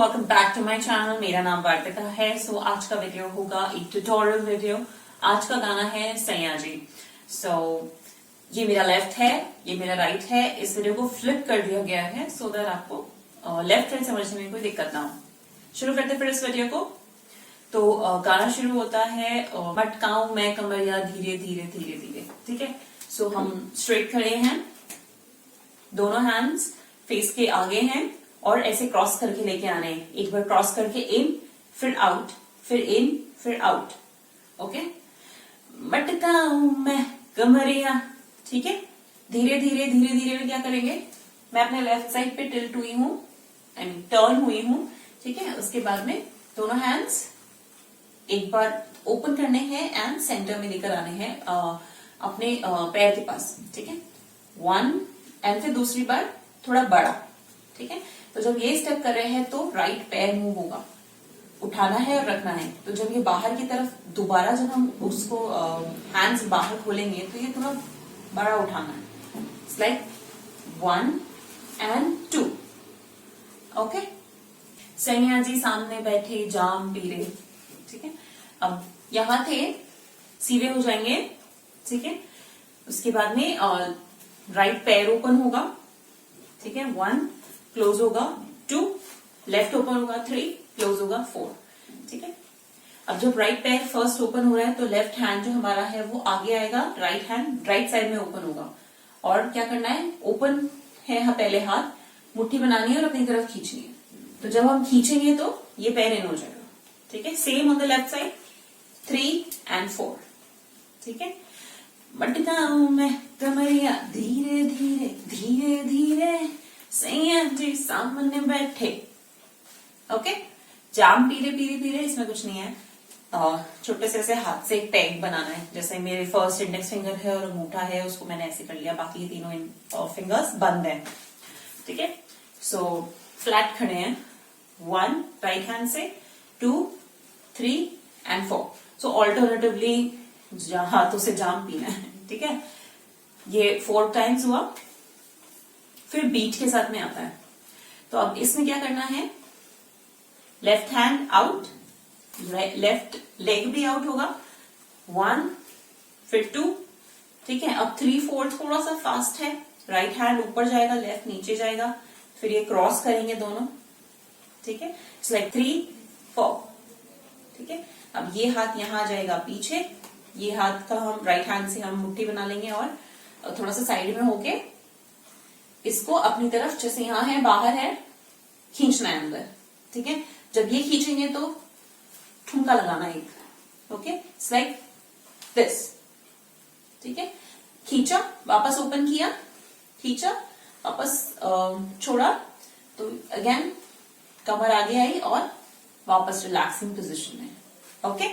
Welcome back to my channel. मेरा नाम वार्तिका है। आज का वीडियो होगा एक ट्यूटोरियल वीडियो। आज का गाना है सैया जी। ये मेरा लेफ्ट है, ये मेरा राइट है। इस वीडियो को फ्लिप कर दिया गया है सो दैट आपको लेफ्ट राइट समझने में कोई दिक्कत ना हो। शुरू करते फिर इस वीडियो को। तो गाना शुरू होता है मटकाऊं मैं कमरिया धीरे धीरे धीरे धीरे। ठीक है। हम स्ट्रेट खड़े हैं, दोनों हैंड्स फेस के आगे हैं और ऐसे क्रॉस करके लेके आने हैं। एक बार क्रॉस करके इन, फिर आउट, फिर इन, फिर आउट। ओके। मटकाऊं मैं कमरिया। ठीक है। धीरे धीरे धीरे धीरे में क्या करेंगे, मैं अपने लेफ्ट साइड पे टिल्ट हुई हूं, आई मीन टर्न हुई हूं। ठीक है। उसके बाद में दोनों हैंड्स एक बार ओपन करने हैं एंड सेंटर में लेकर आने हैं अपने पैर के पास। ठीक है। 1 एंड फिर दूसरी बार थोड़ा बड़ा। ठीक है। तो जब ये स्टेप कर रहे हैं तो राइट पैर मूव होगा, उठाना है और रखना है। तो जब ये बाहर की तरफ दोबारा जब हम उसको हैंड्स बाहर खोलेंगे तो ये थोड़ा बड़ा उठाना है। It's like 1 and 2। ओके। सैया जी सामने बैठे जाम पी रहे। ठीक है। अब यहां थे, सीधे हो जाएंगे। ठीक है। उसके बाद में राइट पैर ओपन होगा। ठीक है। 1 क्लोज होगा, 2 लेफ्ट ओपन होगा, 3 क्लोज होगा, 4। ठीक है। अब जब राइट पैर फर्स्ट ओपन हो रहा है तो लेफ्ट हैंड जो हमारा है वो आगे आएगा, राइट हैंड राइट साइड में ओपन होगा। और क्या करना है, ओपन है पहले हाथ, मुट्ठी बनानी है और अपनी तरफ खींचनी है। तो जब हम खींचेंगे तो ये पैर इन हो जाएगा। ठीक है। Same on the left side, 3 and 4। ठीक है। मटकाऊं मैं कमरिया धीरे धीरे धीरे धीरे सैया जी सामने बैठे। ओके। जाम पीरे पीरे पीरे, इसमें कुछ नहीं है। छोटे से ऐसे हाथ से एक टैग बनाना है। जैसे मेरे फर्स्ट इंडेक्स फिंगर है और अंगूठा है, उसको मैंने ऐसे कर लिया, बाकी तीनों फिंगर्स बंद है। ठीक है। फ्लैट खड़े हैं। 1 राइट हैंड से, 2 3 एंड 4। ऑल्टरनेटिवली हाथों से जाम पीना है। ठीक है। ये 4 टाइम्स हुआ, फिर बीट के साथ में आता है। तो अब इसमें क्या करना है, left hand out, left leg भी आउट होगा। 1 फिर 2। ठीक है। अब 3 4 थोड़ा सा फास्ट है। राइट हैंड ऊपर जाएगा, लेफ्ट नीचे जाएगा, फिर ये क्रॉस करेंगे दोनों। ठीक है। It's like 3 4। ठीक है। अब ये हाथ यहां आ जाएगा पीछे, ये हाथ का हम राइट हैंड से हम मुट्ठी बना लेंगे और थोड़ा सा साइड में होके इसको अपनी तरफ, जैसे यहां है बाहर है, खींचना है अंदर। ठीक है। जब ये खींचेंगे तो ठुमका लगाना है एक। ओके। It's like this. ठीक है। खींचा, वापस ओपन किया, खींचा, वापस छोड़ा, तो अगेन कमर आगे आई और वापस रिलैक्सिंग पोजिशन में। ओके।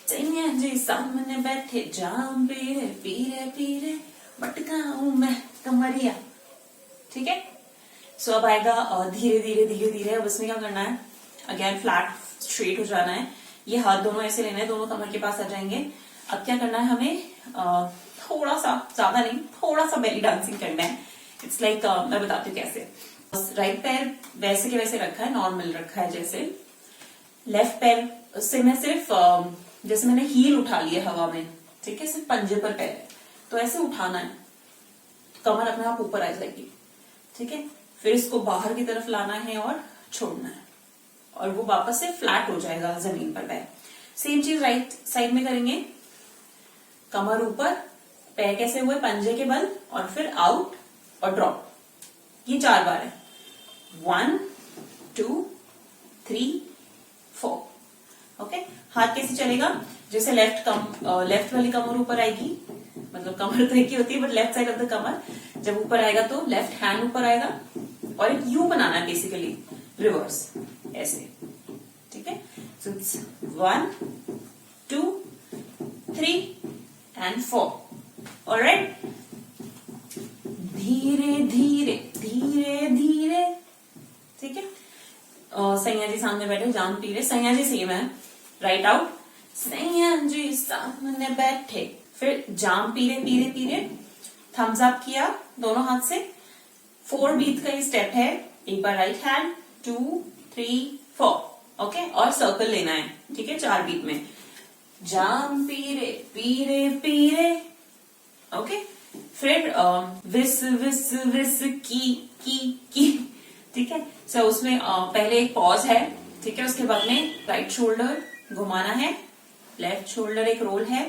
सैया जी सामने बैठे जाम पीरे पीरे पीरे मटकाऊं मैं कमरिया। ठीक है। अब आएगा धीरे धीरे धीरे धीरे। अब इसमें क्या करना है, अगेन फ्लैट स्ट्रेट हो जाना है। ये हाथ दोनों ऐसे लेने हैं, दोनों कमर के पास आ जाएंगे। अब क्या करना है, हमें थोड़ा सा, ज्यादा नहीं, थोड़ा सा बेली डांसिंग करना है। इट्स लाइक मैं बताती हूँ कैसे। राइट पैर वैसे के वैसे रखा है, नॉर्मल रखा है जैसे। लेफ्ट पैर से मैं सिर्फ जैसे मैंने हील उठा लिया हवा में। ठीक है। सिर्फ पंजे पर पैर है, तो ऐसे उठाना है, कमर अपने आप ऊपर आ जाएगी। ठीक है। फिर इसको बाहर की तरफ लाना है और छोड़ना है, और वो वापस से फ्लैट हो जाएगा जमीन पर पैर। सेम चीज राइट साइड में करेंगे। कमर ऊपर, पैर कैसे हुए, पंजे के बल, और फिर आउट और ड्रॉप। ये 4 बार है। 1 2 3 4। ओके। हाथ कैसे चलेगा, जैसे लेफ्ट वाली कमर ऊपर आएगी, मतलब कमर तो एक ही होती है but left side of the कमर जब ऊपर आएगा तो लेफ्ट हैंड ऊपर आएगा और एक यू बनाना है, बेसिकली रिवर्स ऐसे। ठीक है। So it's 1 2 3 and 4। ऑलराइट। धीरे धीरे धीरे धीरे। ठीक है। सैया जी सामने बैठे जाम पी रहे। सैया जी सेम है, राइट आउट, सैया जी सामने बैठे, फिर जाम पीरे पीरे पीरे, थम्स अप किया दोनों हाथ से। 4 बीट का ये स्टेप है। एक बार राइट हैंड, 2 3 4 ओके, और सर्कल लेना है, ठीक है, 4 बीट में। जाम पीरे पीरे पीरे, ओके। फिर विस विस विस की, ठीक है। सो उसमें पहले एक पॉज है, ठीक है, उसके बाद में राइट शोल्डर घुमाना है, लेफ्ट शोल्डर एक रोल है,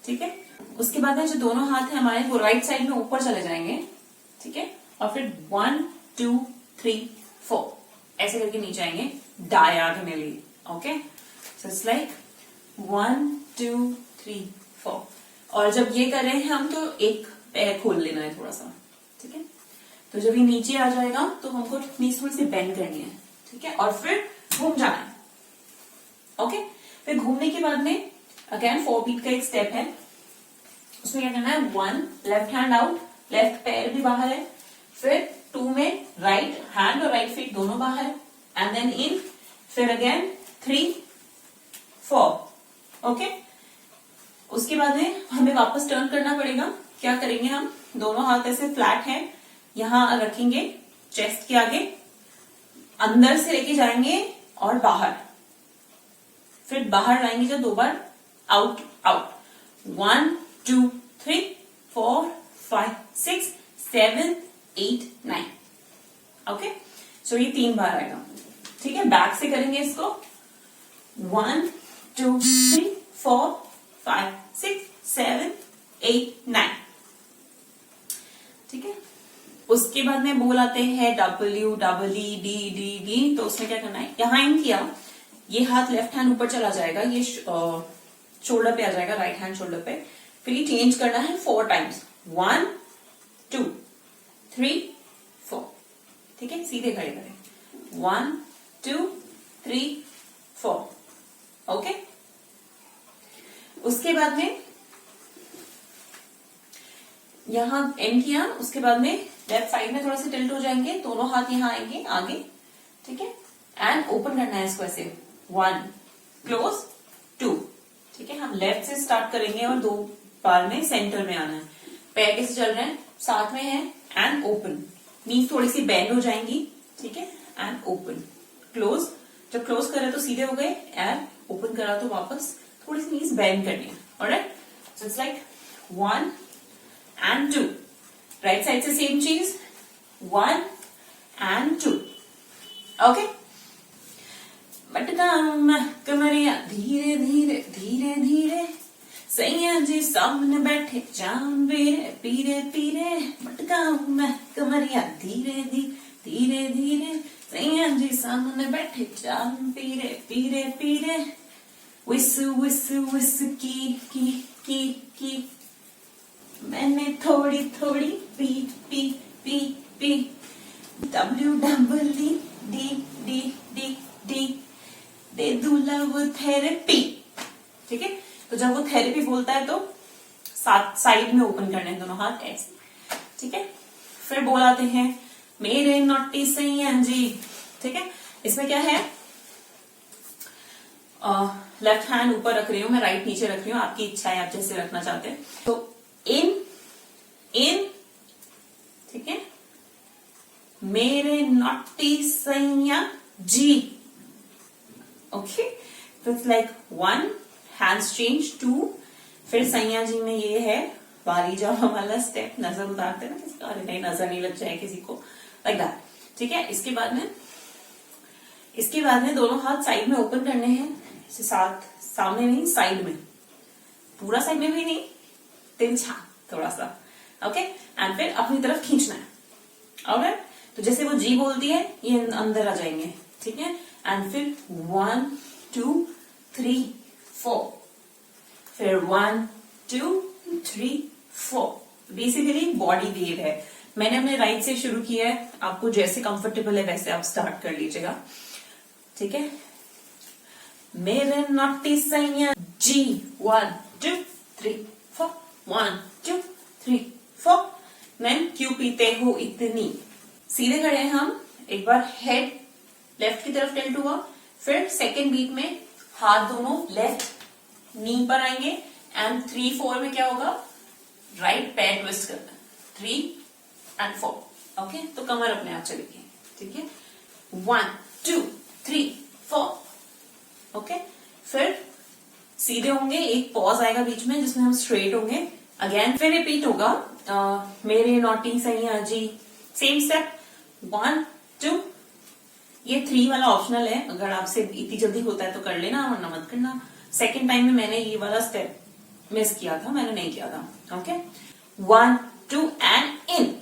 ठीक है। उसके बाद में जो दोनों हाथ है हमारे वो राइट साइड में ऊपर चले जाएंगे, ठीक है, और फिर 1 2 3 4 ऐसे करके नीचे आएंगे diagonally, okay. So it's like 1 2 3 4। और जब ये कर रहे हैं हम तो एक पैर खोल लेना है थोड़ा सा, ठीक है। तो जब ये नीचे आ जाएगा तो हमको नीज थोड़ी सी बेंड करनी है, ठीक है, और फिर घूम जाना है, ओके। फिर घूमने के बाद में अगेन 4 बीट का एक स्टेप है, उसमें क्या करना है, 1 लेफ्ट हैंड आउट, लेफ्ट पैर भी बाहर है, फिर 2 में राइट हैंड और राइट फीट दोनों बाहर, एंड देन इन, फिर अगेन 3 4, ओके। उसके बाद में हमें वापस टर्न करना पड़ेगा। क्या करेंगे हम, दोनों हाथ ऐसे फ्लैट है, यहां रखेंगे चेस्ट के आगे, अंदर से लेके जाएंगे और बाहर, फिर बाहर लाएंगे जब 2 बार, आउट आउट, 1 2 3 4 5 6 7 8 9, ओके। सो ये 3 बार आएगा, ठीक है। बैक से करेंगे इसको, 1 2 3 4 5 6 7 8 9, ठीक है। उसके बाद में बोल आते हैं W double D D D, तो उसमें क्या करना है, यहां इन किया, ये हाथ लेफ्ट हैंड ऊपर चला जाएगा, ये शोल्डर पे आ जाएगा, राइट हैंड शोल्डर पे, फिर ये चेंज करना है 4 टाइम्स, 1 2 3 4, ठीक है। सीधे खड़े करें, 1 2 3 4, ओके। उसके बाद में यहां एंड किया, उसके बाद में लेफ्ट साइड में थोड़ा सा टिल्ट हो जाएंगे, दोनों हाथ यहां आएंगे आगे, ठीक है, एंड ओपन करना है इसको ऐसे, 1 क्लोज 2, ठीक है। हम लेफ्ट से स्टार्ट करेंगे और 2 बार में सेंटर में आना है, पैर कैसे चल रहे हैं, साथ में है, एंड ओपन, नीज थोड़ी सी बेंड हो जाएंगी, ठीक है, एंड ओपन क्लोज, जब क्लोज करे तो सीधे हो गए, एंड ओपन करा तो वापस थोड़ी सी नीज बेंड करनी है, alright. So it's like 1 and 2, right side से सेम चीज, 1 and 2, ओके। मटका कमरिया धीरे धीरे धीरे धीरे, सैया जी सामने बैठे जान पीरे पीरे पीरे, मटका कमरिया धीरे धीरे धीरे, सैया जी सामने बैठे जान पीरे पीरे पीरे, विस विस विस की, मैंने थोड़ी थोड़ी P P P P, W double D D D D D, दे दू लव थेरेपी, ठीक है। तो जब वो थेरेपी बोलता है तो साइड में ओपन करने हैं दोनों हाथ ऐसे, ठीक है। फिर बोलाते हैं मेरे नॉटी सैया जी, ठीक है। इसमें क्या है, लेफ्ट हैंड ऊपर रख रही हूं मैं, राइट नीचे रख रही हूँ, आपकी इच्छा है, आप जैसे रखना चाहते हैं। तो इन इन, ठीक है, मेरे नॉटी सैया जी, ओके। तो इट्स लाइक 1 हैंड्स चेंज 2, फिर सैया जी में ये है बारी जावा वाला स्टेप, नजर उतारते हैं ना किसी का, अरे नहीं नजर नहीं लग जाए किसी को, लाइक दैट, ठीक है। इसके बाद में दोनों हाथ साइड में ओपन करने हैं, साथ सामने नहीं, साइड में, पूरा साइड में भी नहीं, तिरछा थोड़ा सा, ओके। एंड फिर अपनी तरफ खींचना है, ऑलराइट। तो जैसे वो जी बोलती है ये अंदर आ जाएंगे, ठीक है। एंड फिर 1 2 3 4, फिर 1 2 3 4, बेसिकली बॉडी वेव है। मैंने अपने राइट से शुरू किया है, आपको जैसे कंफर्टेबल है वैसे आप स्टार्ट कर लीजिएगा, ठीक है। मेरे नॉटी सैया जी, 1 2 3 4, 1 2 3 4, मैन क्यों पीते हो इतनी, सीधे खड़े हैं हम, एक बार हेड लेफ्ट की तरफ टिल्ट हुआ, फिर सेकेंड बीट में हाथ दोनों लेफ्ट नी पर आएंगे, एंड 3 4 में क्या होगा, राइट पैर ट्विस्ट करना, 3 and 4, ओके। तो कमर अपने आप चलेगी, ठीक है। 1 2 3 4 ओके। फिर सीधे होंगे, एक पॉज आएगा बीच में जिसमें हम स्ट्रेट होंगे अगेन। फिर रिपीट होगा मेरे नॉटी सैया जी, सेम स्टेप 1 2। ये 3 वाला ऑप्शनल है, अगर आपसे इतनी जल्दी होता है तो कर लेना वरना मत करना। सेकेंड टाइम में मैंने ये वाला स्टेप मिस किया था, मैंने नहीं किया था। Okay 1 2 and in.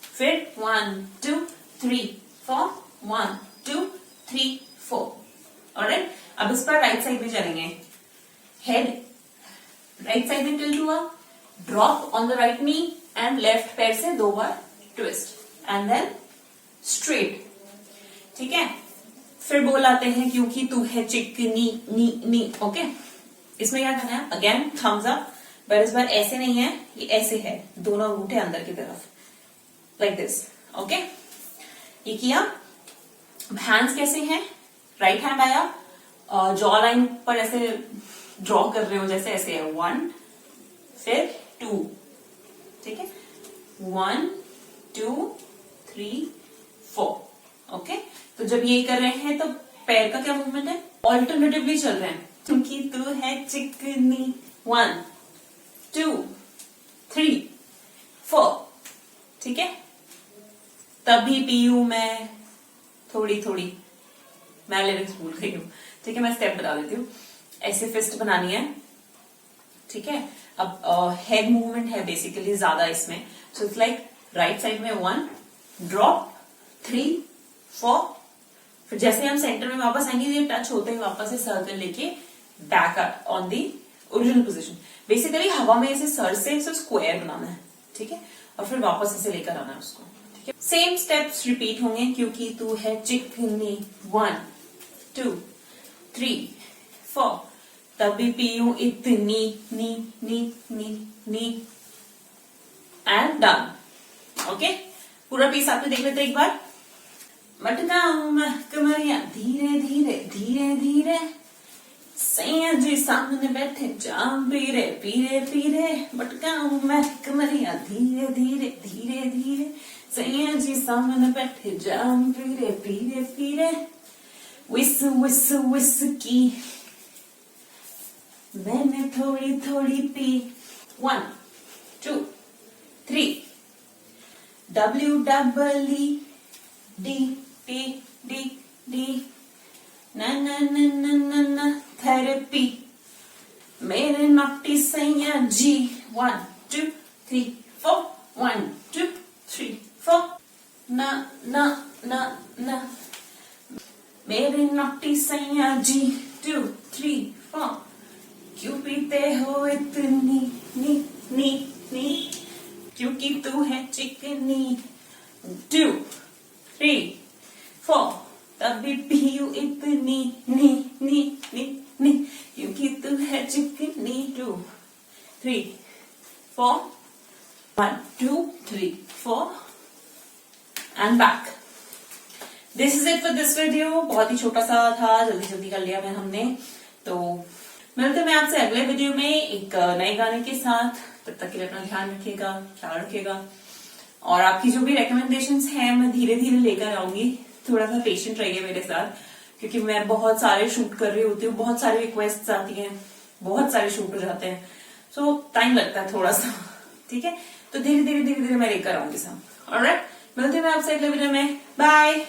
फिर 1 2 3 4 1 2 3 4। ऑलराइट, अब इस पर राइट साइड में चलेंगे। हेड राइट साइड में टिल्ट हुआ, drop on the right knee and left पैर से 2 बार ट्विस्ट एंड देन स्ट्रेट। ठीक है, फिर बोल आते हैं क्योंकि तू है चिकनी नी नी। ओके, इसमें क्या करना है, अगेन थम्स अप, पर इस बार ऐसे नहीं है, ये ऐसे है, दोनों अंगूठे अंदर की तरफ लाइक दिस। ओके, ये किया। हैंड्स कैसे हैं, राइट हैंड आया, जॉ लाइन पर ऐसे ड्रॉ कर रहे हो जैसे ऐसे है, 1 फिर 2। ठीक है, 1 2 3 4। ओके, तो जब ये कर रहे हैं तो पैर का क्या मूवमेंट है, ऑल्टरनेटिवली चल रहे हैं, क्योंकि तू है चिकनी। 1 2 3 4। ठीक है, तभी पीयू मैं थोड़ी थोड़ी, मैं लिरिक्स भूल गई हूं। ठीक है, मैं स्टेप बता देती हूँ। ऐसे फिस्ट बनानी है। ठीक है, अब हेड मूवमेंट है बेसिकली ज्यादा इसमें, so it's like right side में 1 ड्रॉप 3 4। फिर जैसे हम सेंटर में वापस आएंगे, ये टच होते ही वापस से सर्कल लेके back on the original position. Basically हवा में ऐसे सर से स्क्वायर बनाना है। ठीक है, और फिर वापस ऐसे लेकर आना है उसको। ठीक है, सेम स्टेप्स रिपीट होंगे, क्योंकि तू है चिकनी। 1 2 3 4। तभी पीयू इतनी नी नी नी नी एंड डन। ओके, पूरा पीस आपने देख लेते एक बार। मटकाऊं मैं कमरिया धीरे धीरे धीरे धीरे, सैया जी सामने बैठे जाम पीरे पीरे पीरे। मटकाऊं मैं कमरिया धीरे धीरे धीरे धीरे, सैया जी सामने बैठे जाम पीरे पीरे पीरे। विस विस विस्की मैंने थोड़ी थोड़ी P. 1 2 3 WEE D D D D na na na na na na therapy मेरे नॉटी सैया जी। 1 2 3 4 1 2 3 4। ना ना ना ना मेरे नॉटी सैया जी। 2 3 4। क्यों पीते हो इतनी नी नी नी, क्योंकि तू है चिकनी। 2 3 4। तभी पीयू इतनी नी नी नी नी, क्योंकि तू है चिकनी। 2 3 4 1 2 3 4 and back. This is it for this video. बहुत ही छोटा सा था, जल्दी जल्दी कर लिया मैं हमने। तो मिलते मैं आपसे अगले वीडियो में एक नए गाने के साथ। तब तक के लिए अपना ध्यान रखिएगा, ख्याल रखिएगा, और आपकी जो भी रिकमेंडेशंस हैं मैं धीरे धीरे लेकर आऊंगी। थोड़ा सा पेशेंट रहिए मेरे साथ, क्योंकि मैं बहुत सारे शूट कर रही होती हूँ, बहुत सारी रिक्वेस्ट आती हैं, बहुत सारे शूट हो जाते हैं, सो टाइम लगता है थोड़ा सा। ठीक है, तो धीरे धीरे मैं लेकर आऊंगी सब। ऑलराइट, मिलते हैं आपसे अगले वीडियो में। बाय।